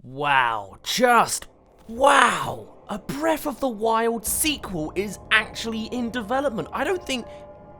Wow, just wow! A Breath of the Wild sequel is actually in development. I don't think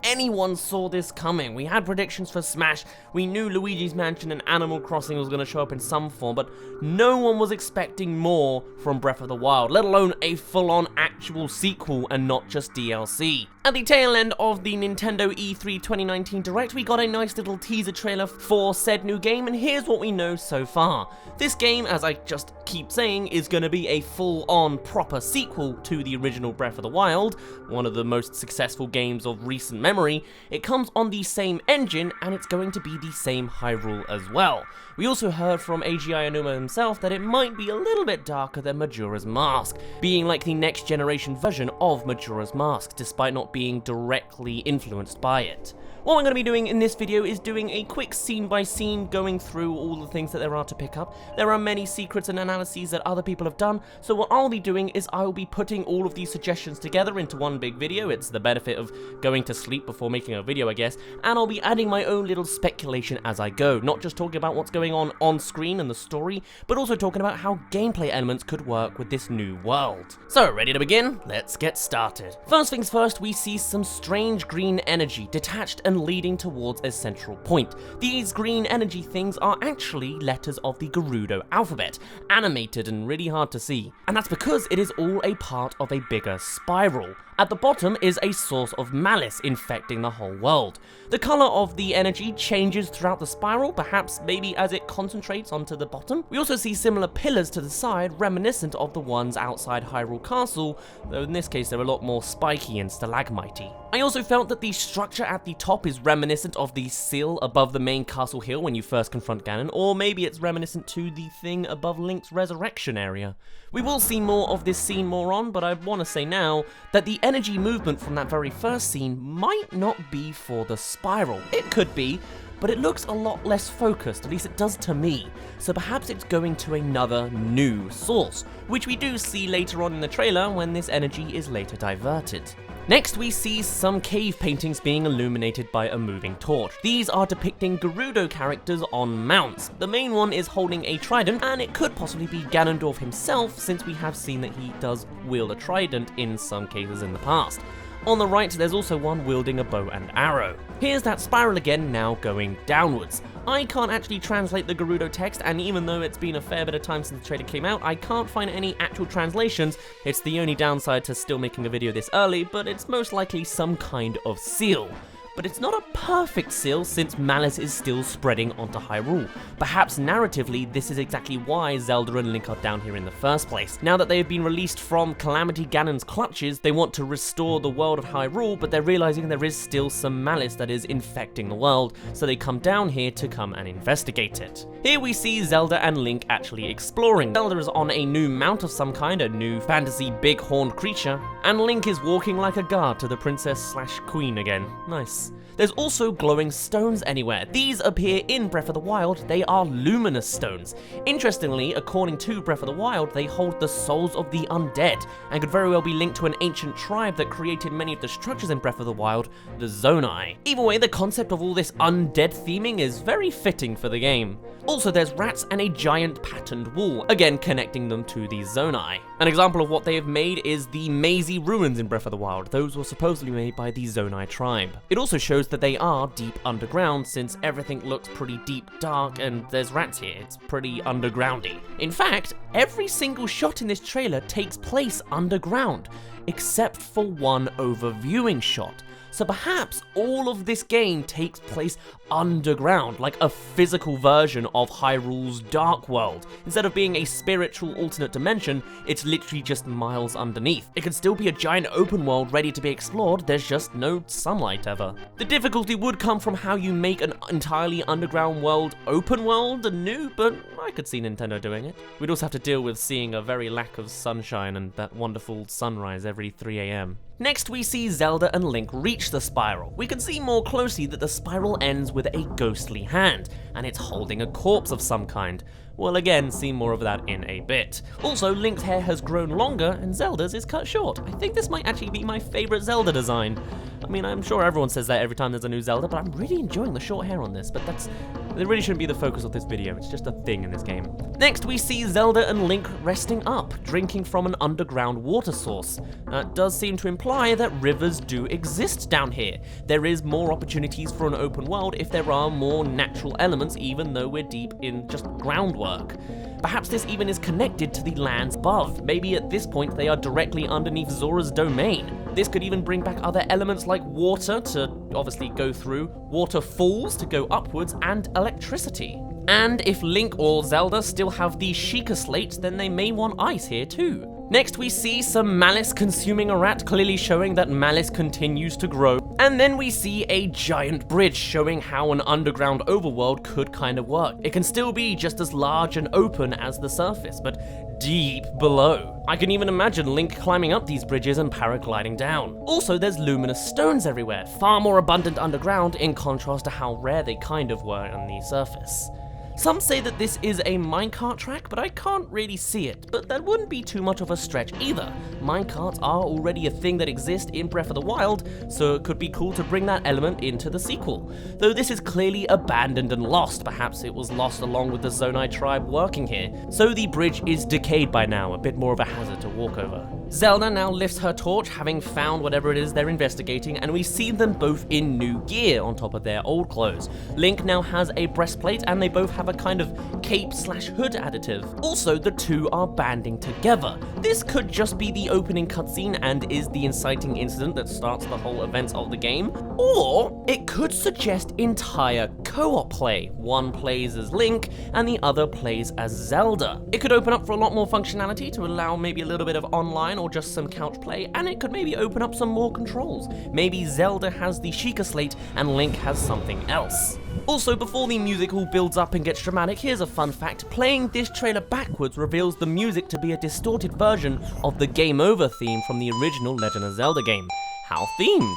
anyone saw this coming. We had predictions for Smash, we knew Luigi's Mansion and Animal Crossing was going to show up in some form, but no one was expecting more from Breath of the Wild, let alone a full-on actual sequel and not just DLC. At the tail end of the Nintendo E3 2019 Direct, we got a nice little teaser trailer for said new game, and here's what we know so far. This game, as I just keep saying, is going to be a full-on proper sequel to the original Breath of the Wild, one of the most successful games of recent memory. It comes on the same engine, and it's going to be the same Hyrule as well. We also heard from Eiji Aonuma himself that it might be a little bit darker than Majora's Mask, being like the next generation version of Majora's Mask, despite not being directly influenced by it. What I'm going to be doing in this video is doing a quick scene by scene, going through all the things that there are to pick up. There are many secrets and analyses that other people have done, so what I'll be doing is I'll be putting all of these suggestions together into one big video. It's the benefit of going to sleep before making a video, I guess, and I'll be adding my own little speculation as I go, not just talking about what's going on screen and the story, but also talking about how gameplay elements could work with this new world. So, ready to begin? Let's get started. First things first, we see some strange green energy detached and leading towards a central point. These green energy things are actually letters of the Gerudo alphabet, animated and really hard to see. And that's because it is all a part of a bigger spiral. At the bottom is a source of malice infecting the whole world. The color of the energy changes throughout the spiral, perhaps maybe as it concentrates onto the bottom. We also see similar pillars to the side, reminiscent of the ones outside Hyrule Castle, though in this case they're a lot more spiky and stalagmitey. I also felt that the structure at the top is reminiscent of the sill above the main castle hill when you first confront Ganon, or maybe it's reminiscent to the thing above Link's resurrection area. We will see more of this scene more on, but I want to say now that the energy movement from that very first scene might not be for the spiral. It could be, but it looks a lot less focused, at least it does to me, so perhaps it's going to another new source, which we do see later on in the trailer when this energy is later diverted. Next, we see some cave paintings being illuminated by a moving torch. These are depicting Gerudo characters on mounts. The main one is holding a trident, and it could possibly be Ganondorf himself, since we have seen that he does wield a trident in some cases in the past. On the right, there's also one wielding a bow and arrow. Here's that spiral again, now going downwards. I can't actually translate the Gerudo text, and even though it's been a fair bit of time since the trailer came out, I can't find any actual translations. It's the only downside to still making a video this early, but it's most likely some kind of seal. But it's not a perfect seal since malice is still spreading onto Hyrule. Perhaps narratively, this is exactly why Zelda and Link are down here in the first place. Now that they have been released from Calamity Ganon's clutches, they want to restore the world of Hyrule, but they're realizing there is still some malice that is infecting the world, so they come down here to come and investigate it. Here we see Zelda and Link actually exploring. Zelda is on a new mount of some kind, a new fantasy big-horned creature, and Link is walking like a guard to the princess/queen again. Nice. There's also glowing stones anywhere. These appear in Breath of the Wild. They are luminous stones. Interestingly, according to Breath of the Wild, they hold the souls of the undead, and could very well be linked to an ancient tribe that created many of the structures in Breath of the Wild, the Zonai. Either way, the concept of all this undead theming is very fitting for the game. Also, there's rats and a giant patterned wall, again connecting them to the Zonai. An example of what they have made is the mazy ruins in Breath of the Wild. Those were supposedly made by the Zonai tribe. It also shows that they are deep underground, since everything looks pretty deep dark and there's rats here. It's pretty undergroundy. In fact, every single shot in this trailer takes place underground, except for one overviewing shot. So perhaps all of this game takes place underground, like a physical version of Hyrule's Dark World. Instead of being a spiritual alternate dimension, it's literally just miles underneath. It could still be a giant open world ready to be explored, there's just no sunlight ever. The difficulty would come from how you make an entirely underground world open world anew, but I could see Nintendo doing it. We'd also have to deal with seeing a very lack of sunshine and that wonderful sunrise every 3 AM. Next, we see Zelda and Link reach the spiral. We can see more closely that the spiral ends with a ghostly hand, and it's holding a corpse of some kind. We'll again see more of that in a bit. Also, Link's hair has grown longer, and Zelda's is cut short. I think this might actually be my favorite Zelda design. I mean, I'm sure everyone says that every time there's a new Zelda, but I'm really enjoying the short hair on this, but that's They really shouldn't be the focus of this video, it's just a thing in this game. Next, we see Zelda and Link resting up, drinking from an underground water source. That does seem to imply that rivers do exist down here. There is more opportunities for an open world if there are more natural elements, even though we're deep in just groundwork. Perhaps this even is connected to the lands above. Maybe at this point they are directly underneath Zora's domain. This could even bring back other elements like water to obviously go through, waterfalls to go upwards, and electricity. And if Link or Zelda still have the Sheikah slate, then they may want ice here too. Next, we see some malice consuming a rat, clearly showing that malice continues to grow. And then we see a giant bridge, showing how an underground overworld could kind of work. It can still be just as large and open as the surface, but deep below. I can even imagine Link climbing up these bridges and paragliding down. Also, there's luminous stones everywhere, far more abundant underground in contrast to how rare they kind of were on the surface. Some say that this is a minecart track, but I can't really see it, but that wouldn't be too much of a stretch either. Minecarts are already a thing that exists in Breath of the Wild, so it could be cool to bring that element into the sequel. Though this is clearly abandoned and lost, perhaps it was lost along with the Zonai tribe working here, so the bridge is decayed by now, a bit more of a hazard to walk over. Zelda now lifts her torch, having found whatever it is they're investigating, and we see them both in new gear on top of their old clothes. Link now has a breastplate, and they both have a kind of cape/hood additive. Also, the two are banding together. This could just be the opening cutscene and is the inciting incident that starts the whole events of the game, or it could suggest entire co-op play. One plays as Link, and the other plays as Zelda. It could open up for a lot more functionality to allow maybe a little bit of online or just some couch play, and it could maybe open up some more controls. Maybe Zelda has the Sheikah slate and Link has something else. Also, before the music all builds up and gets dramatic, here's a fun fact. Playing this trailer backwards reveals the music to be a distorted version of the Game Over theme from the original Legend of Zelda game. How themed!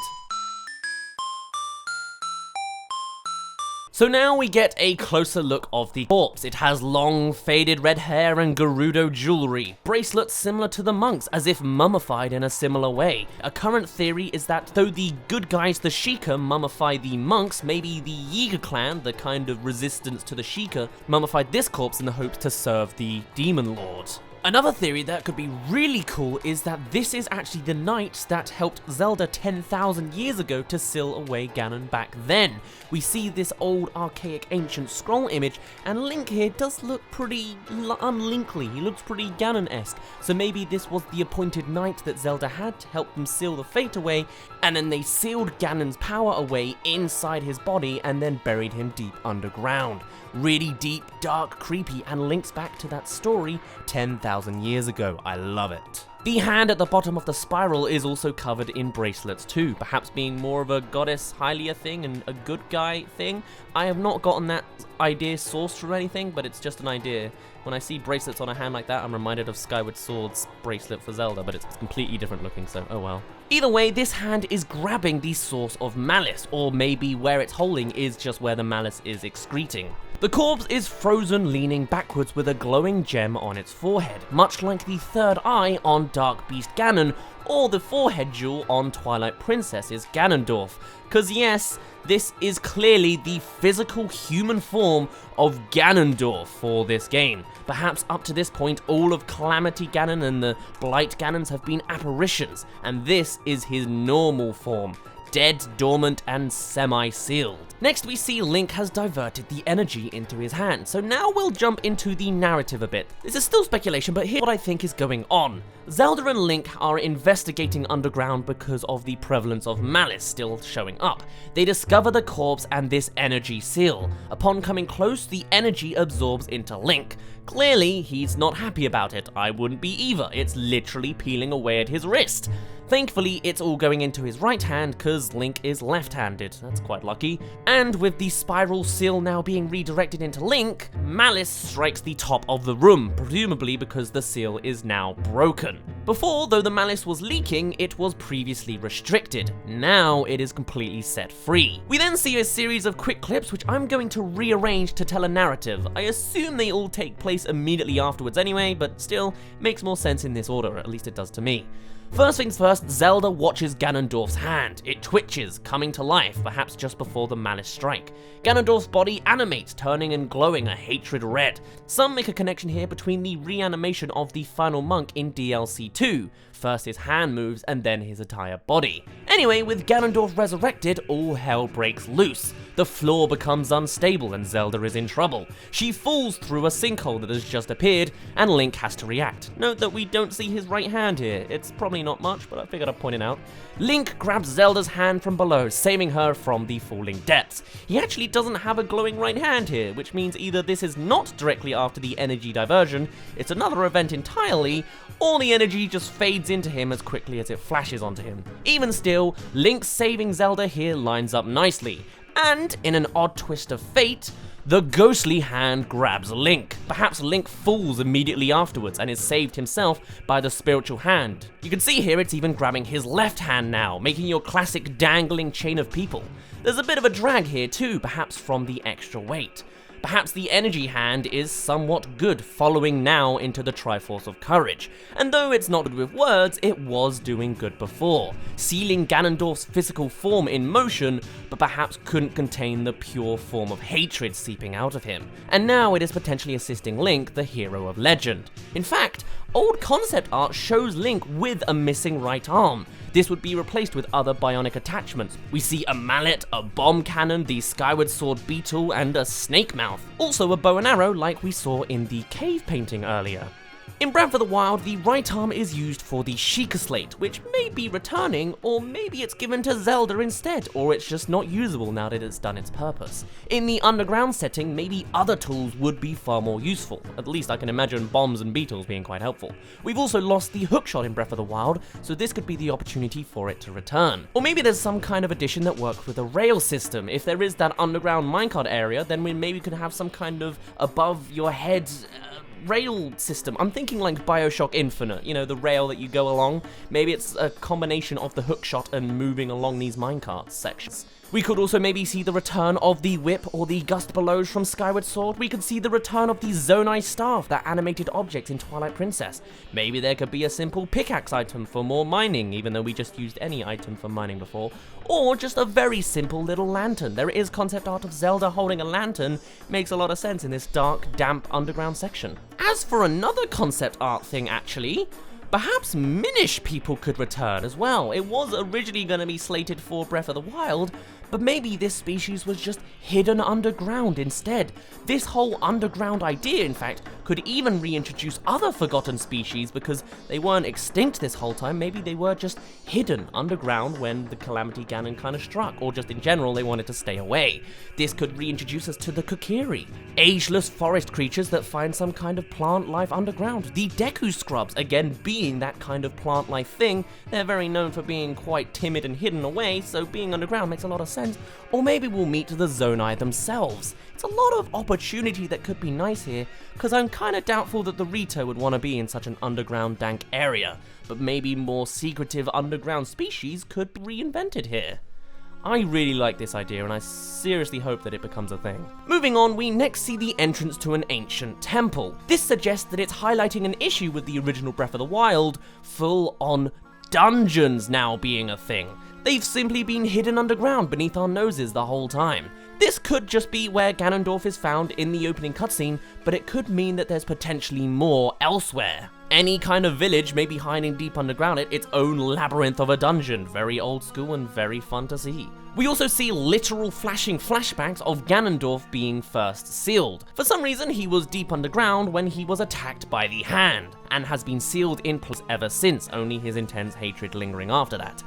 So now we get a closer look of the corpse. It has long, faded red hair and Gerudo jewelry, bracelets similar to the monks, as if mummified in a similar way. A current theory is that though the good guys, the Sheikah, mummify the monks, maybe the Yiga clan, the kind of resistance to the Sheikah, mummified this corpse in the hopes to serve the Demon Lord. Another theory that could be really cool is that this is actually the knights that helped Zelda 10,000 years ago to seal away Ganon back then. We see this old archaic ancient scroll image, and Link here does look pretty unlinkly. He looks pretty Ganon-esque, so maybe this was the appointed knight that Zelda had to help them seal the fate away, and then they sealed Ganon's power away inside his body and then buried him deep underground. Really deep, dark, creepy, and links back to that story 10,000 years ago. I love it. The hand at the bottom of the spiral is also covered in bracelets too, perhaps being more of a goddess Hylia thing and a good guy thing. I have not gotten that idea sourced from anything, but it's just an idea. When I see bracelets on a hand like that, I'm reminded of Skyward Sword's bracelet for Zelda, but it's completely different looking, so oh well. Either way, this hand is grabbing the source of malice, or maybe where it's holding is just where the malice is excreting. The corpse is frozen, leaning backwards with a glowing gem on its forehead, much like the third eye on Dark Beast Ganon, or the forehead jewel on Twilight Princess's Ganondorf. Cause yes, this is clearly the physical human form of Ganondorf for this game. Perhaps up to this point, all of Calamity Ganon and the Blight Ganons have been apparitions, and this is his normal form. Dead, dormant, and semi-sealed. Next, we see Link has diverted the energy into his hand, so now we'll jump into the narrative a bit. This is still speculation, but here's what I think is going on. Zelda and Link are investigating underground because of the prevalence of malice still showing up. They discover the corpse and this energy seal. Upon coming close, the energy absorbs into Link. Clearly, he's not happy about it. I wouldn't be either. It's literally peeling away at his wrist. Thankfully, it's all going into his right hand because Link is left-handed. That's quite lucky. And with the spiral seal now being redirected into Link, malice strikes the top of the room, presumably because the seal is now broken. Before, though the malice was leaking, it was previously restricted. Now it is completely set free. We then see a series of quick clips which I'm going to rearrange to tell a narrative. I assume they all take place immediately afterwards anyway, but still makes more sense in this order, at least it does to me. First things first, Zelda watches Ganondorf's hand. It twitches, coming to life, perhaps just before the Malice strike. Ganondorf's body animates, turning and glowing a hatred red. Some make a connection here between the reanimation of the final monk in DLC 2. First his hand moves and then his entire body. Anyway, with Ganondorf resurrected, all hell breaks loose. The floor becomes unstable and Zelda is in trouble. She falls through a sinkhole that has just appeared and Link has to react. Note that we don't see his right hand here. It's probably not much, but I figured I'd point it out. Link grabs Zelda's hand from below, saving her from the falling depths. He actually doesn't have a glowing right hand here, which means either this is not directly after the energy diversion, it's another event entirely, or the energy just fades into him as quickly as it flashes onto him. Even still, Link saving Zelda here lines up nicely, and in an odd twist of fate, the ghostly hand grabs Link. Perhaps Link falls immediately afterwards and is saved himself by the spiritual hand. You can see here it's even grabbing his left hand now, making your classic dangling chain of people. There's a bit of a drag here too, perhaps from the extra weight. Perhaps the energy hand is somewhat good, following now into the Triforce of Courage. And though it's not good with words, it was doing good before, sealing Ganondorf's physical form in motion, but perhaps couldn't contain the pure form of hatred seeping out of him. And now it is potentially assisting Link, the hero of legend. In fact, old concept art shows Link with a missing right arm. This would be replaced with other bionic attachments. We see a mallet, a bomb cannon, the Skyward Sword beetle, and a snake mouth. Also a bow and arrow like we saw in the cave painting earlier. In Breath of the Wild, the right arm is used for the Sheikah Slate, which may be returning, or maybe it's given to Zelda instead, or it's just not usable now that it's done its purpose. In the underground setting, maybe other tools would be far more useful. At least I can imagine bombs and beetles being quite helpful. We've also lost the hookshot in Breath of the Wild, so this could be the opportunity for it to return. Or maybe there's some kind of addition that works with a rail system. If there is that underground minecart area, then we maybe could have some kind of above your head rail system. I'm thinking like BioShock Infinite, you know, the rail that you go along. Maybe it's a combination of the hookshot and moving along these minecart sections. We could also maybe see the return of the whip or the gust blows from Skyward Sword. We could see the return of the Zonai staff, that animated object in Twilight Princess. Maybe there could be a simple pickaxe item for more mining, even though we just used any item for mining before. Or just a very simple little lantern. There is concept art of Zelda holding a lantern. Makes a lot of sense in this dark, damp underground section. As for another concept art thing actually, perhaps Minish people could return as well. It was originally going to be slated for Breath of the Wild, but maybe this species was just hidden underground instead. This whole underground idea, in fact, could even reintroduce other forgotten species because they weren't extinct this whole time. Maybe they were just hidden underground when the Calamity Ganon kind of struck, or just in general they wanted to stay away. This could reintroduce us to the Kokiri, ageless forest creatures that find some kind of plant life underground. The Deku Scrubs, again being that kind of plant life thing. They're very known for being quite timid and hidden away, so being underground makes a lot of sense. Or maybe we'll meet the Zonai themselves. It's a lot of opportunity that could be nice here, because I'm kind of doubtful that the Rito would want to be in such an underground dank area, but maybe more secretive underground species could be reinvented here. I really like this idea and I seriously hope that it becomes a thing. Moving on, we next see the entrance to an ancient temple. This suggests that it's highlighting an issue with the original Breath of the Wild, full-on dungeons now being a thing. They've simply been hidden underground beneath our noses the whole time. This could just be where Ganondorf is found in the opening cutscene, but it could mean that there's potentially more elsewhere. Any kind of village may be hiding deep underground its own labyrinth of a dungeon, very old school and very fun to see. We also see literal flashing flashbacks of Ganondorf being first sealed. For some reason, he was deep underground when he was attacked by the hand, and has been sealed in place ever since, only his intense hatred lingering after that.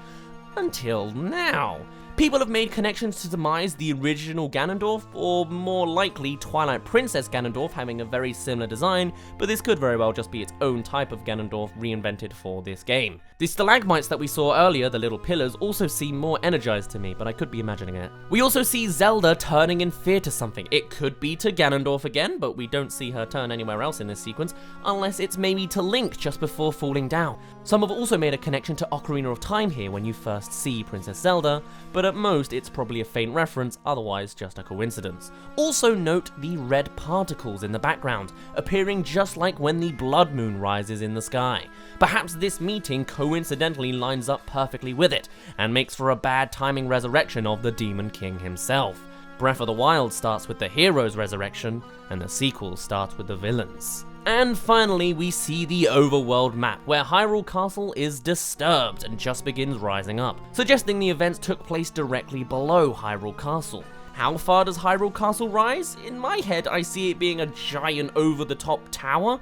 Until now. People have made connections to demise the original Ganondorf, or more likely Twilight Princess Ganondorf having a very similar design, but this could very well just be its own type of Ganondorf reinvented for this game. The stalagmites that we saw earlier, the little pillars, also seem more energized to me, but I could be imagining it. We also see Zelda turning in fear to something. It could be to Ganondorf again, but we don't see her turn anywhere else in this sequence, unless it's maybe to Link just before falling down. Some have also made a connection to Ocarina of Time here when you first see Princess Zelda, but at most it's probably a faint reference, otherwise just a coincidence. Also note the red particles in the background, appearing just like when the blood moon rises in the sky. Perhaps this meeting coincidentally lines up perfectly with it, and makes for a bad timing resurrection of the Demon King himself. Breath of the Wild starts with the hero's resurrection, and the sequel starts with the villain's. And finally, we see the overworld map, where Hyrule Castle is disturbed and just begins rising up, suggesting the events took place directly below Hyrule Castle. How far does Hyrule Castle rise? In my head, I see it being a giant over-the-top tower,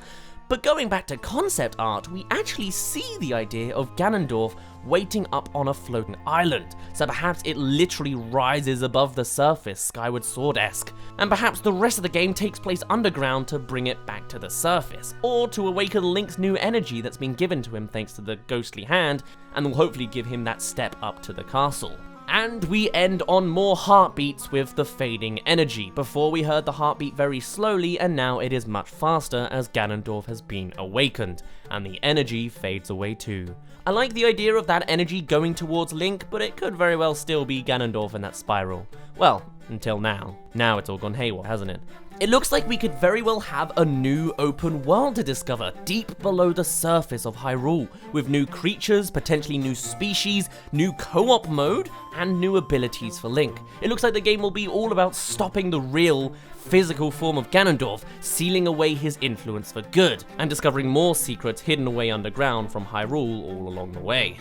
but going back to concept art, we actually see the idea of Ganondorf waiting up on a floating island, so perhaps it literally rises above the surface, Skyward Sword-esque, and perhaps the rest of the game takes place underground to bring it back to the surface, or to awaken Link's new energy that's been given to him thanks to the ghostly hand, and will hopefully give him that step up to the castle. And we end on more heartbeats with the fading energy. Before we heard the heartbeat very slowly, and now it is much faster as Ganondorf has been awakened, and the energy fades away too. I like the idea of that energy going towards Link, but it could very well still be Ganondorf in that spiral. Well, until now. Now it's all gone haywire, hasn't it? It looks like we could very well have a new open world to discover deep below the surface of Hyrule, with new creatures, potentially new species, new co-op mode, and new abilities for Link. It looks like the game will be all about stopping the real, physical form of Ganondorf, sealing away his influence for good, and discovering more secrets hidden away underground from Hyrule all along the way.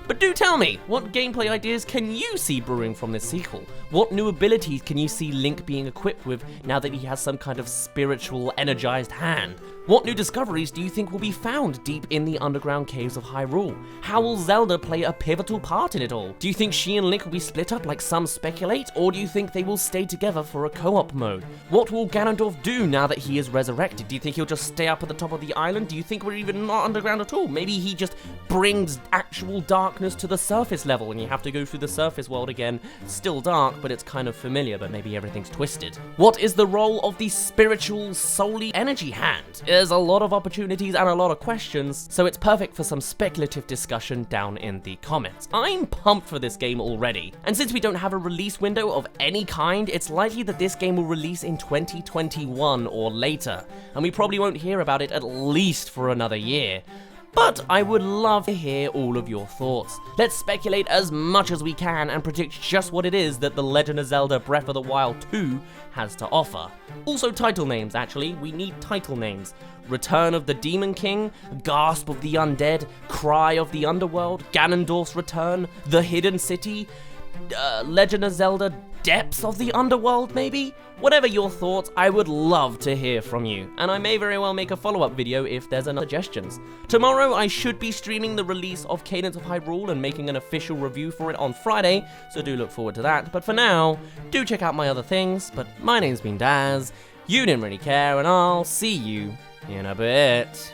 But do tell me, what gameplay ideas can you see brewing from this sequel? What new abilities can you see Link being equipped with now that he has some kind of spiritual, energized hand? What new discoveries do you think will be found deep in the underground caves of Hyrule? How will Zelda play a pivotal part in it all? Do you think she and Link will be split up like some speculate, or do you think they will stay together for a co-op mode? What will Ganondorf do now that he is resurrected? Do you think he'll just stay up at the top of the island? Do you think we're even not underground at all? Maybe he just brings actual darkness to the surface level and you have to go through the surface world again. Still dark, but it's kind of familiar, but maybe everything's twisted. What is the role of the spiritual, solely energy hand? There's a lot of opportunities and a lot of questions, so it's perfect for some speculative discussion down in the comments. I'm pumped for this game already, and since we don't have a release window of any kind, it's likely that this game will release in 2021 or later, and we probably won't hear about it at least for another year. But I would love to hear all of your thoughts. Let's speculate as much as we can and predict just what it is that The Legend of Zelda Breath of the Wild 2 has to offer. Also title names, actually. We need title names. Return of the Demon King, Gasp of the Undead, Cry of the Underworld, Ganondorf's Return, The Hidden City, Legend of Zelda Depths of the Underworld, maybe? Whatever your thoughts, I would love to hear from you, and I may very well make a follow-up video if there's any suggestions. Tomorrow I should be streaming the release of Cadence of Hyrule and making an official review for it on Friday, so do look forward to that. But for now, do check out my other things, but my name's been Daz, you didn't really care, and I'll see you in a bit.